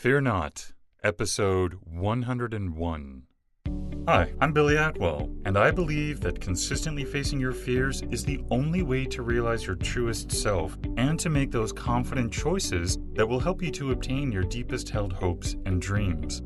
Fear Not, Episode 101. Hi, I'm Billy Atwell, and I believe that consistently facing your fears is the only way to realize your truest self and to make those confident choices that will help you to obtain your deepest held hopes and dreams.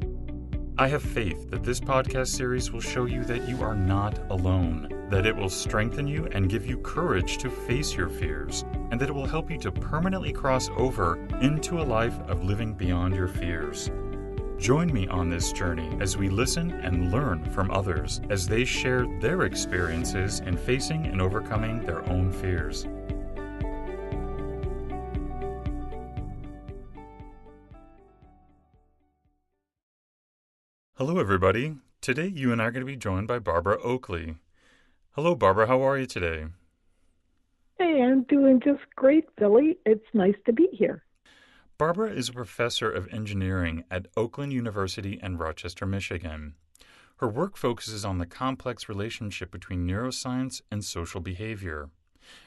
I have faith that this podcast series will show you that you are not alone, that it will strengthen you and give you courage to face your fears, and that it will help you to permanently cross over into a life of living beyond your fears. Join me on this journey as we listen and learn from others as they share their experiences in facing and overcoming their own fears. Hello, everybody. Today, you and I are going to be joined by Barbara Oakley. Hello, Barbara. How are you today? Hey, I'm doing just great, Billy. It's nice to be here. Barbara is a professor of engineering at Oakland University in Rochester, Michigan. Her work focuses on the complex relationship between neuroscience and social behavior,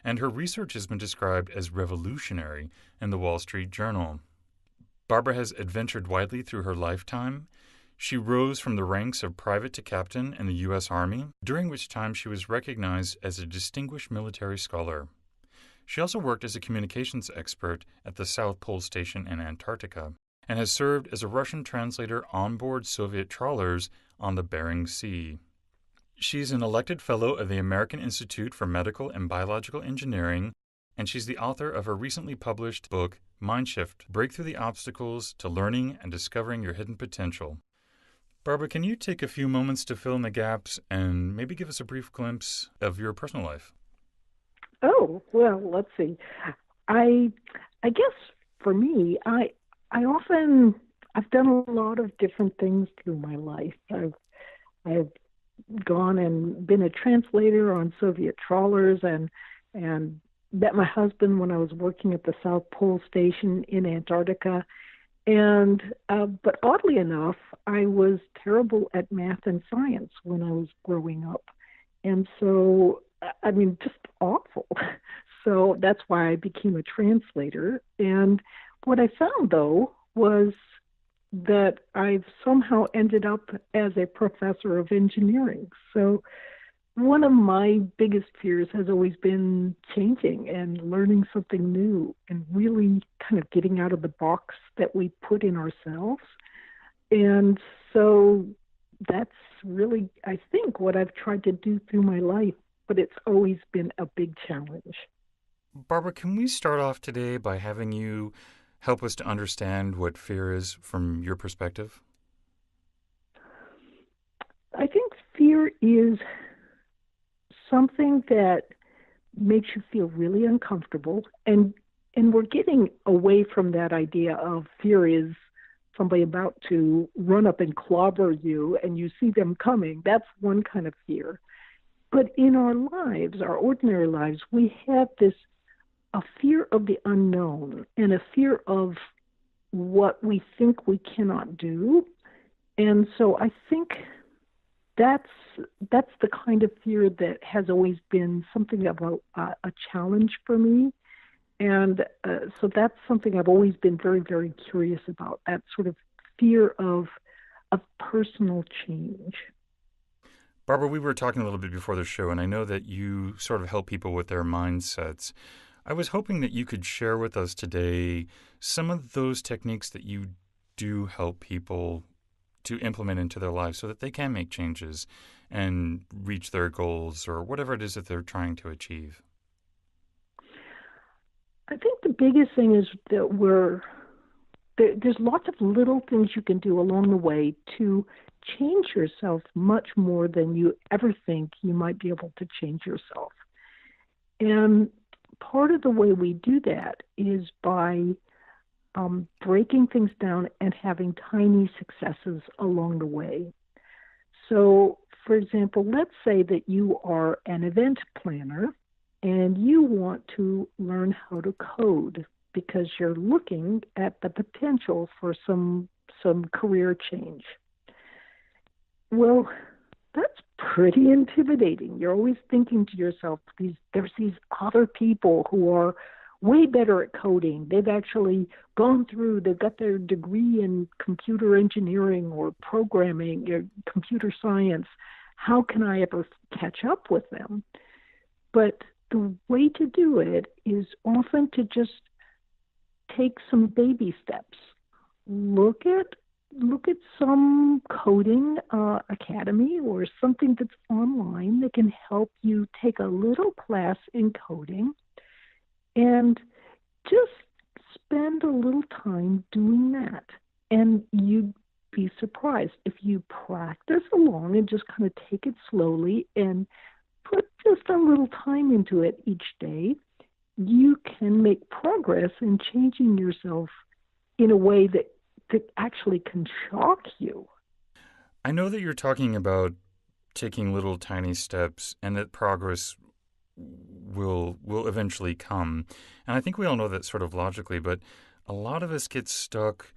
and her research has been described as revolutionary in the Wall Street Journal. Barbara has adventured widely through her lifetime. She rose from the ranks of private to captain in the U.S. Army, during which time she was recognized as a distinguished military scholar. She also worked as a communications expert at the South Pole Station in Antarctica and has served as a Russian translator on board Soviet trawlers on the Bering Sea. She's an elected fellow of the American Institute for Medical and Biological Engineering, and she's the author of her recently published book, Mindshift: Break Through the Obstacles to Learning and Discovering Your Hidden Potential. Barbara, can you take a few moments to fill in the gaps and maybe give us a brief glimpse of your personal life? Oh, well, let's see. I guess for me, I've done a lot of different things through my life. I've gone and been a translator on Soviet trawlers and met my husband when I was working at the South Pole Station in Antarctica. And but oddly enough, I was terrible at math and science when I was growing up. And so, I mean, just awful. So that's why I became a translator. And what I found, though, was that I've somehow ended up as a professor of engineering. So one of my biggest fears has always been changing and learning something new and really kind of getting out of the box that we put in ourselves. And so that's really, I think, what I've tried to do through my life, but it's always been a big challenge. Barbara, can we start off today by having you help us to understand what fear is from your perspective? I think fear is something that makes you feel really uncomfortable, and we're getting away from that idea of fear is somebody about to run up and clobber you and you see them coming. That's one kind of fear. But in our lives, our ordinary lives, we have a fear of the unknown and a fear of what we think we cannot do. And so I think that's the kind of fear that has always been something of a challenge for me. And so that's something I've always been very, very curious about, that sort of fear of personal change. Barbara, we were talking a little bit before the show, and I know that you sort of help people with their mindsets. I was hoping that you could share with us today some of those techniques that you do help people to implement into their lives so that they can make changes and reach their goals or whatever it is that they're trying to achieve. I think the biggest thing is that there's lots of little things you can do along the way to change yourself much more than you ever think you might be able to change yourself. And part of the way we do that is by breaking things down and having tiny successes along the way. So, for example, let's say that you are an event planner and you want to learn how to code because you're looking at the potential for some career change. Well, that's pretty intimidating. You're always thinking to yourself, there's these other people who are way better at coding. They've actually gone through, they've got their degree in computer engineering or programming or computer science. How can I ever catch up with them? But the way to do it is often to just take some baby steps. Look at some coding academy or something that's online that can help you take a little class in coding and just spend a little time doing that. And you'd be surprised if you practice along and just kind of take it slowly and put just a little time into it each day. You can make progress in changing yourself in a way that actually can shock you. I know that you're talking about taking little tiny steps and that progress will eventually come. And I think we all know that sort of logically, but a lot of us get stuck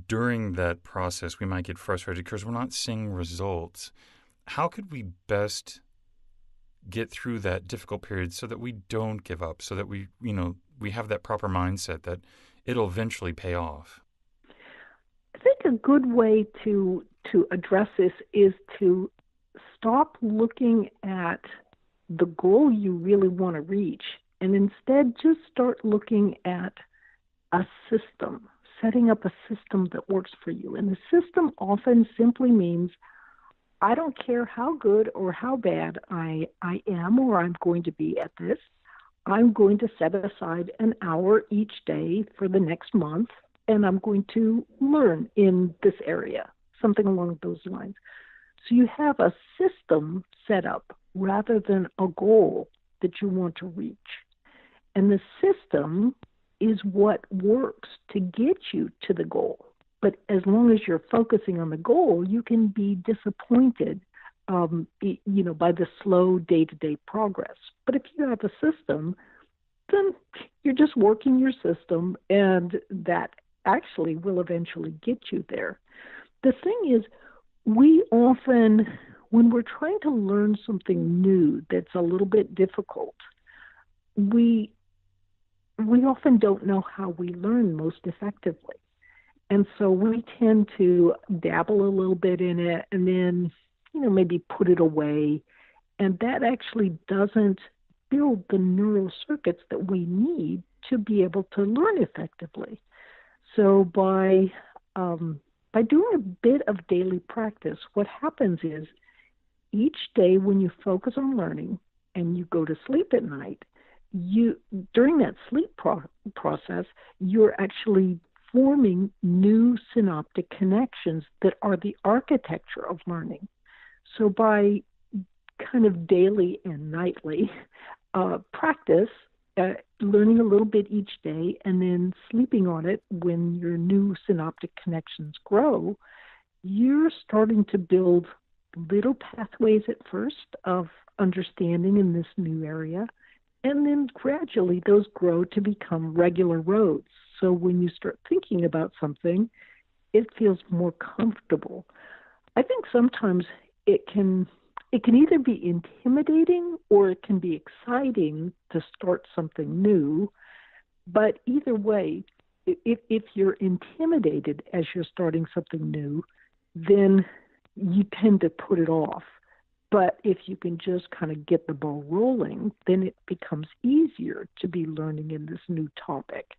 during that process. We might get frustrated because we're not seeing results. How could we best get through that difficult period so that we don't give up, so that we have that proper mindset that it'll eventually pay off? I think a good way to address this is to stop looking at the goal you really want to reach and instead just start looking at a system, setting up a system that works for you. And the system often simply means I don't care how good or how bad I am or I'm going to be at this. I'm going to set aside an hour each day for the next month, and I'm going to learn in this area, something along those lines. So you have a system set up rather than a goal that you want to reach. And the system is what works to get you to the goal. But as long as you're focusing on the goal, you can be disappointed, by the slow day-to-day progress. But if you have a system, then you're just working your system, and that actually will eventually get you there. The thing is, we often, when we're trying to learn something new that's a little bit difficult, we often don't know how we learn most effectively. And so we tend to dabble a little bit in it and then, maybe put it away. And that actually doesn't build the neural circuits that we need to be able to learn effectively. So by doing a bit of daily practice, what happens is each day when you focus on learning and you go to sleep at night, during that sleep process, you're actually forming new synaptic connections that are the architecture of learning. So by kind of daily and nightly practice, learning a little bit each day and then sleeping on it when your new synaptic connections grow, you're starting to build little pathways at first of understanding in this new area. And then gradually those grow to become regular roads. So when you start thinking about something, it feels more comfortable. I think sometimes it can either be intimidating or it can be exciting to start something new. But either way, if you're intimidated as you're starting something new, then you tend to put it off. But if you can just kind of get the ball rolling, then it becomes easier to be learning in this new topic.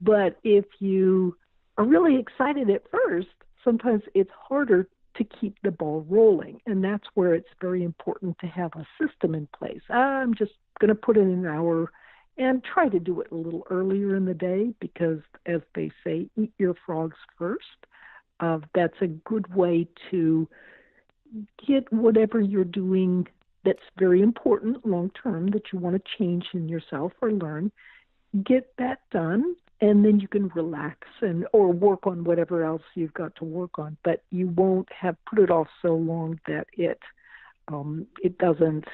But if you are really excited at first, sometimes it's harder to keep the ball rolling. And that's where it's very important to have a system in place. I'm just going to put in an hour and try to do it a little earlier in the day because, as they say, eat your frogs first. That's a good way to get whatever you're doing that's very important long term that you want to change in yourself or learn, get that done, and then you can relax or work on whatever else you've got to work on. But you won't have put it off so long that it doesn't.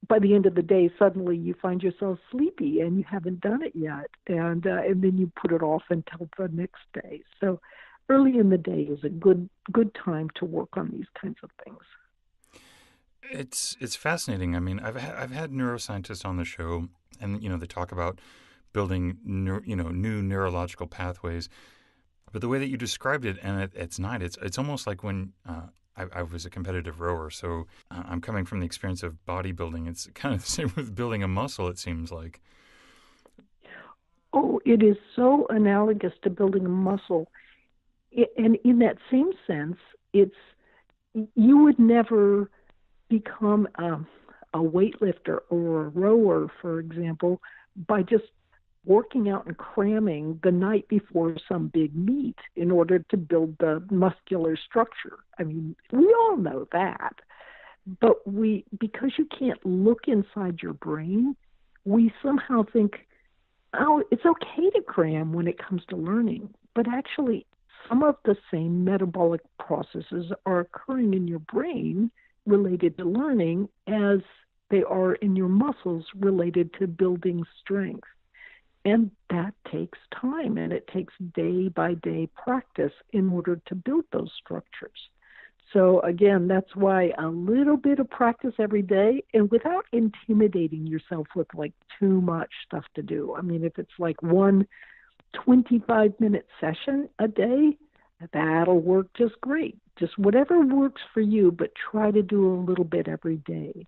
By the end of the day, suddenly you find yourself sleepy and you haven't done it yet, and then you put it off until the next day. So early in the day is a good time to work on these kinds of things. It's fascinating. I mean, I've had neuroscientists on the show And, they talk about building, new neurological pathways. But the way that you described it, and it's not, it's almost like when I was a competitive rower. So I'm coming from the experience of bodybuilding. It's kind of the same with building a muscle, it seems like. Oh, it is so analogous to building a muscle. And in that same sense, it's you would never become a weightlifter or a rower, for example, by just working out and cramming the night before some big meet in order to build the muscular structure. I mean, we all know that. But because you can't look inside your brain, we somehow think, oh, it's okay to cram when it comes to learning. But actually, some of the same metabolic processes are occurring in your brain related to learning as they are in your muscles related to building strength. And that takes time, and it takes day by day practice in order to build those structures. So again, that's why a little bit of practice every day, and without intimidating yourself with like too much stuff to do. I mean, if it's like one 25-minute session a day, that'll work just great. Just whatever works for you, but try to do a little bit every day.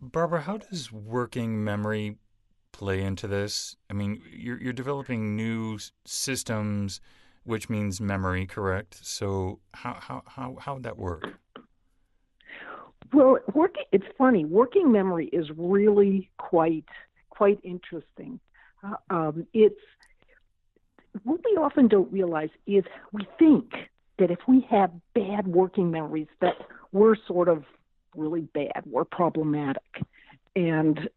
Barbara, how does working memory play into this? I mean, you're developing new systems, which means memory, correct? So how would that work? Well, it's funny. Working memory is really quite interesting. It's what we often don't realize is we think that if we have bad working memories, that we're sort of really bad, we're problematic, and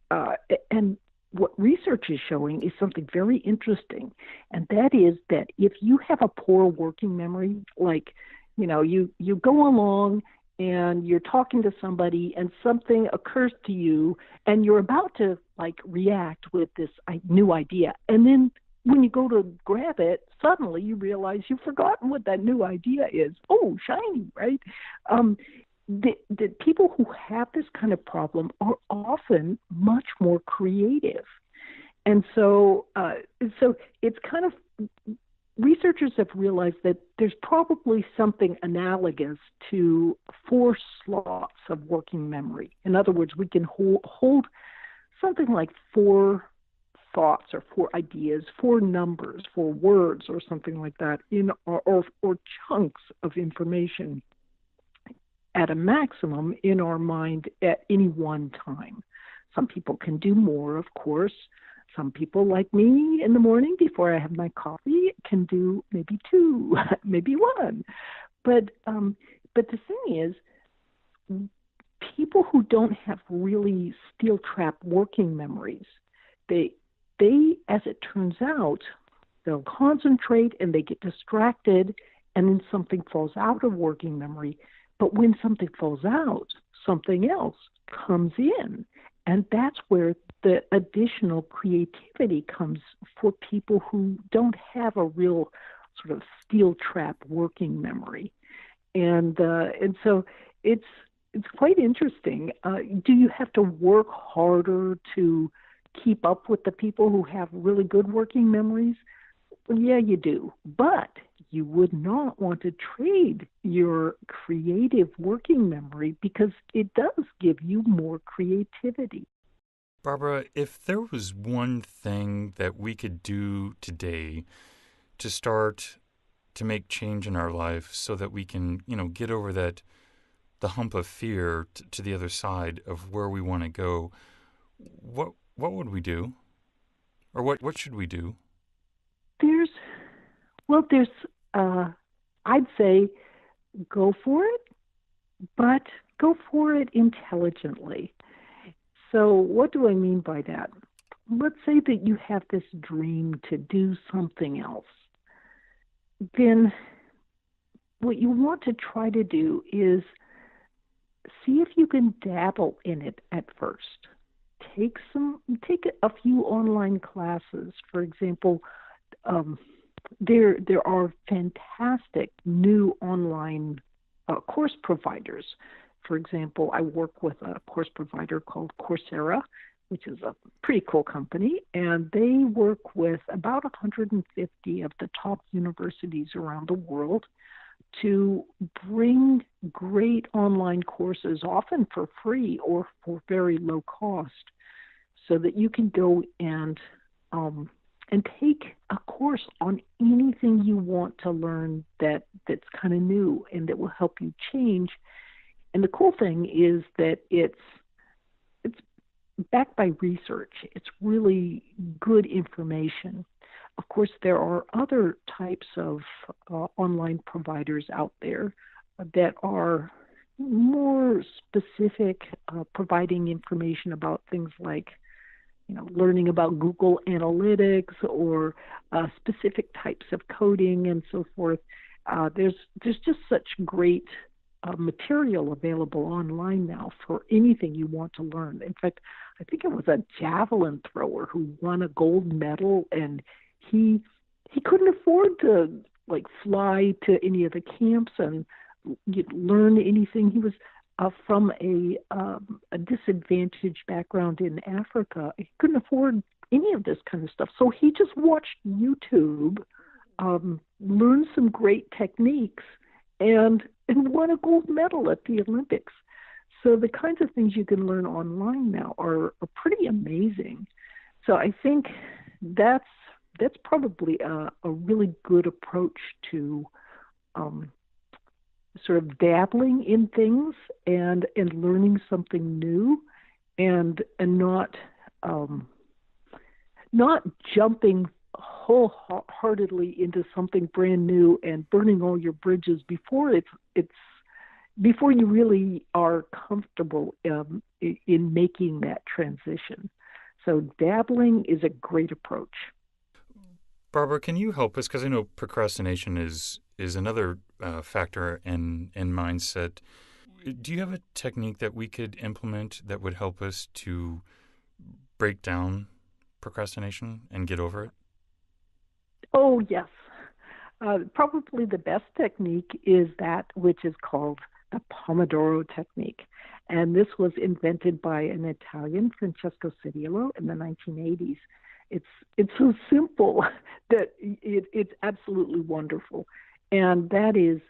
what research is showing is something very interesting, and that is that if you have a poor working memory, like you go along and you're talking to somebody and something occurs to you and you're about to like react with this new idea, and then when you go to grab it, suddenly you realize you've forgotten what that new idea is. Oh, shiny, right? The people who have this kind of problem are often much more creative. And so it's kind of, researchers have realized that there's probably something analogous to 4 slots of working memory. In other words, we can hold something like 4 thoughts or 4 ideas, 4 numbers, 4 words or something like that or chunks of information at a maximum in our mind at any one time. Some people can do more, of course. Some people, like me, in the morning before I have my coffee, can do maybe 2, maybe 1. But the thing is, people who don't have really steel trap working memories, they, as it turns out, they'll concentrate and they get distracted, and then something falls out of working memory. But when something falls out, something else comes in. And that's where the additional creativity comes for people who don't have a real sort of steel trap working memory. And so it's quite interesting. Do you have to work harder to keep up with the people who have really good working memories? Well, yeah, you do. But you would not want to trade your creative working memory because it does give you more creativity. Barbara, if there was one thing that we could do today to start to make change in our life so that we can, get over the hump of fear to the other side of where we want to go, what would we do? Or what should we do? There's there's I'd say go for it, but go for it intelligently. So what do I mean by that? Let's say that you have this dream to do something else. Then what you want to try to do is see if you can dabble in it at first. Take a few online classes. For example, there are fantastic new online course providers. For example, I work with a course provider called Coursera. which is a pretty cool company, and they work with about 150 of the top universities around the world to bring great online courses, often for free or for very low cost, so that you can go and take a course on anything you want to learn that's kind of new and that will help you change. And the cool thing is that it's backed by research. It's really good information. Of course, there are other types of online providers out there that are more specific, providing information about things like, learning about Google Analytics or specific types of coding and so forth. There's just such great material available online now for anything you want to learn. In fact, I think it was a javelin thrower who won a gold medal, and he couldn't afford to fly to any of the camps and learn anything. He was from a disadvantaged background in Africa. He couldn't afford any of this kind of stuff, so he just watched YouTube, learned some great techniques, and won a gold medal at the Olympics. So the kinds of things you can learn online now are pretty amazing. So I think that's probably a really good approach to sort of dabbling in things and learning something new, and not jumping wholeheartedly into something brand new and burning all your bridges before before you really are comfortable in making that transition. So dabbling is a great approach. Barbara, can you help us? Because I know procrastination is another factor in mindset. Do you have a technique that we could implement that would help us to break down procrastination and get over it? Oh, yes. Probably the best technique is that which is called the Pomodoro technique. And this was invented by an Italian, Francesco Cirillo, in the 1980s. It's so simple that it's absolutely wonderful. And that is,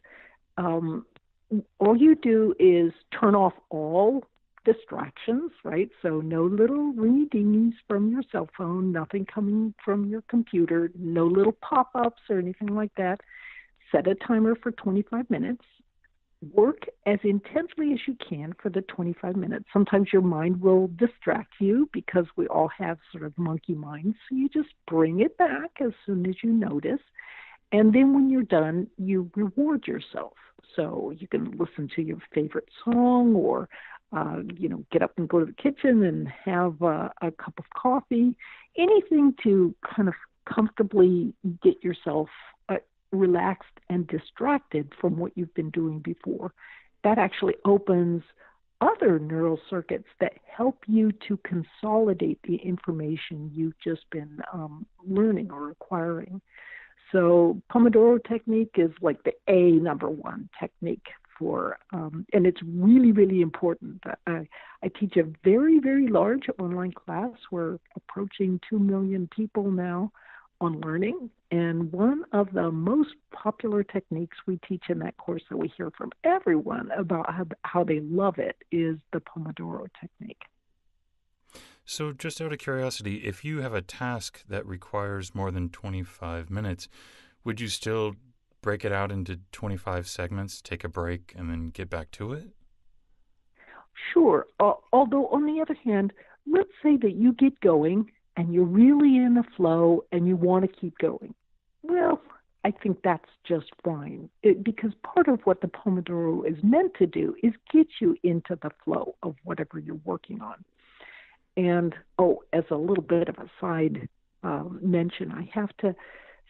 all you do is turn off all distractions, right? So no little ringy-dingies from your cell phone, nothing coming from your computer, no little pop-ups or anything like that. Set a timer for 25 minutes. Work as intensely as you can for the 25 minutes. Sometimes your mind will distract you because we all have sort of monkey minds. So you just bring it back as soon as you notice. And then when you're done, you reward yourself. So you can listen to your favorite song, or get up and go to the kitchen and have a cup of coffee, anything to kind of comfortably get yourself relaxed and distracted from what you've been doing before. That actually opens other neural circuits that help you to consolidate the information you've just been learning or acquiring. So Pomodoro technique is like the number one technique for, and it's really, really important. I teach a very, very large online class. We're approaching 2 million people now on learning. And one of the most popular techniques we teach in that course that we hear from everyone about how they love it is the Pomodoro technique. So just out of curiosity, if you have a task that requires more than 25 minutes, would you still break it out into 25 segments, take a break, and then get back to it? Sure. Although, on the other hand, let's say that you get going and you're really in a flow and you want to keep going. Well, I think that's just fine, because part of what the Pomodoro is meant to do is get you into the flow of whatever you're working on. And, as a little bit of a side mention, I have to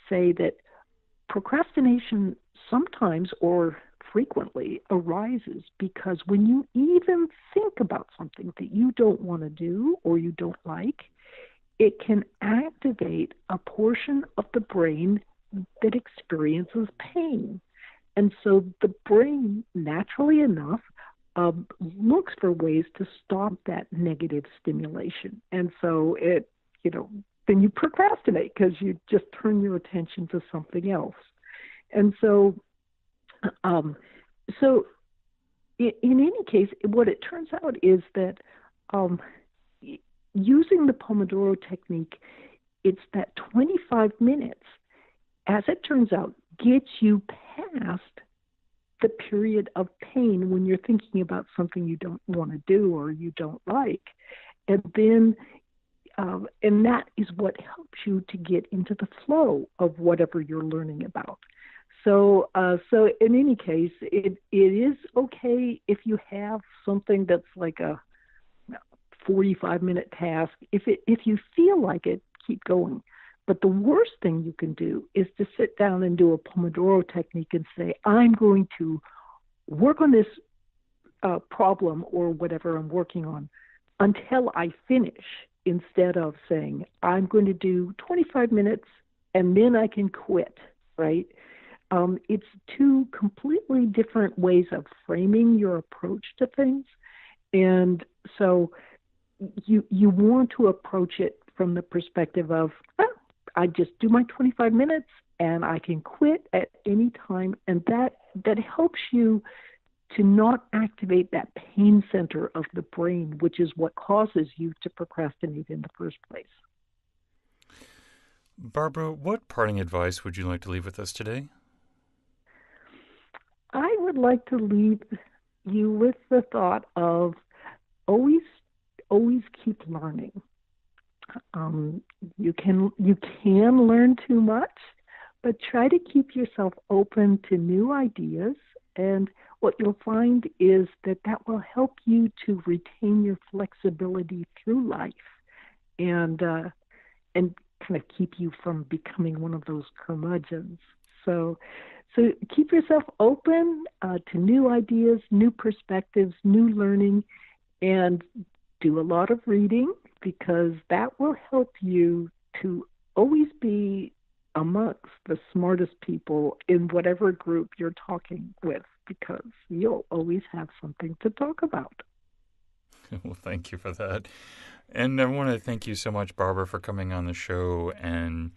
say that procrastination sometimes or frequently arises because when you even think about something that you don't want to do or you don't like, it can activate a portion of the brain that experiences pain. And so the brain, naturally enough, looks for ways to stop that negative stimulation. And so then you procrastinate because you just turn your attention to something else. And so, in any case, what it turns out is that using the Pomodoro technique, it's that 25 minutes, as it turns out, gets you past the period of pain when you're thinking about something you don't want to do or you don't like. And then, and that is what helps you to get into the flow of whatever you're learning about. So in any case, it is okay if you have something that's like a 45-minute task. If you feel like it, keep going. But the worst thing you can do is to sit down and do a Pomodoro technique and say, I'm going to work on this problem or whatever I'm working on until I finish, instead of saying, I'm going to do 25 minutes and then I can quit, right? It's two completely different ways of framing your approach to things. And so you want to approach it from the perspective of, I just do my 25 minutes and I can quit at any time. And that helps you to not activate that pain center of the brain, which is what causes you to procrastinate in the first place. Barbara, what parting advice would you like to leave with us today? I would like to leave you with the thought of always keep learning. You can learn too much, but try to keep yourself open to new ideas. And what you'll find is that will help you to retain your flexibility through life, and kind of keep you from becoming one of those curmudgeons. So keep yourself open to new ideas, new perspectives, new learning, and do a lot of reading, because that will help you to always be amongst the smartest people in whatever group you're talking with, because you'll always have something to talk about. Well, thank you for that. And I want to thank you so much, Barbara, for coming on the show and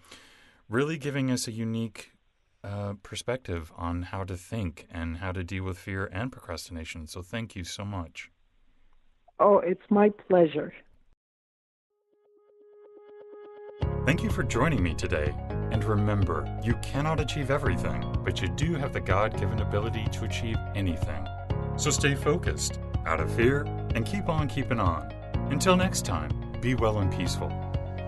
really giving us a unique perspective on how to think and how to deal with fear and procrastination. So thank you so much. Oh, it's my pleasure. Thank you for joining me today. And remember, you cannot achieve everything, but you do have the God-given ability to achieve anything. So stay focused, out of fear, and keep on keeping on. Until next time, be well and peaceful.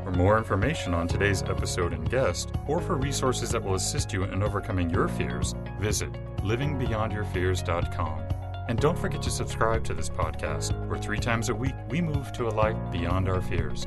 For more information on today's episode and guest, or for resources that will assist you in overcoming your fears, visit livingbeyondyourfears.com. And don't forget to subscribe to this podcast, where 3 times a week we move to a life beyond our fears.